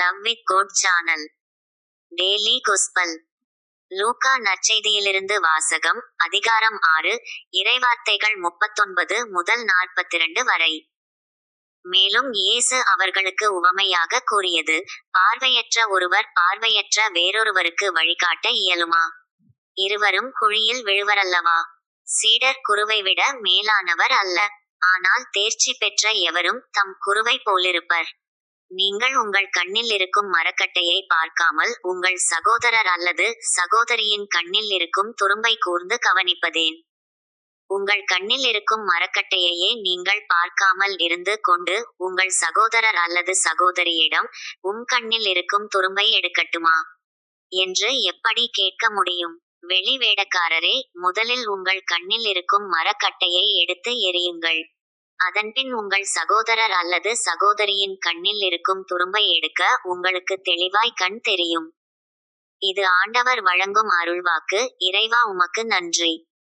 Love with God channel daily gospel. லூக்கா நற்செய்தியிலிருந்து வாசகம். அதிகாரம் 6 இறைவார்த்தைகள் 39 முதல் 42 வரை. மேலும் இயேசு அவர்களுக்கு உவமையாக கூறியது, பார்வையற்ற ஒருவர் பார்வையற்ற வேறொருவருக்கு வழிகாட்ட இயலுமா? இருவரும் குழியில் விழுவரல்லவா? சீடர் குருவை விட மேலானவர் அல்ல. ஆனால் தேர்ச்சி பெற்ற எவரும் தம் குருவை போலிருப்பர். நீங்கள் உங்கள் கண்ணில் இருக்கும் மரக்கட்டையை பார்க்காமல் உங்கள் சகோதரர் அல்லது சகோதரியின் கண்ணில் இருக்கும் துரும்பை கூர்ந்து கவனிப்பதேன்? உங்கள் கண்ணில் இருக்கும் மரக்கட்டையையே நீங்கள் பார்க்காமல் இருந்து கொண்டு உங்கள் சகோதரர் அல்லது சகோதரியிடம் கண்ணில் இருக்கும் துரும்பை எடுக்கட்டுமா என்று எப்படி கேட்க முடியும்? வெளி வேடக்காரரே, முதலில் உங்கள் கண்ணில் இருக்கும் மரக்கட்டையை எடுத்து எறியுங்கள். அதன்பின் உங்கள் சகோதரர் அல்லது சகோதரியின் கண்ணில் இருக்கும் துரும்பை எடுக்க உங்களுக்கு தெளிவாய் கண் தெரியும். இது ஆண்டவர் வழங்கும் அருள்வாக்கு. இறைவா, உமக்கு நன்றி.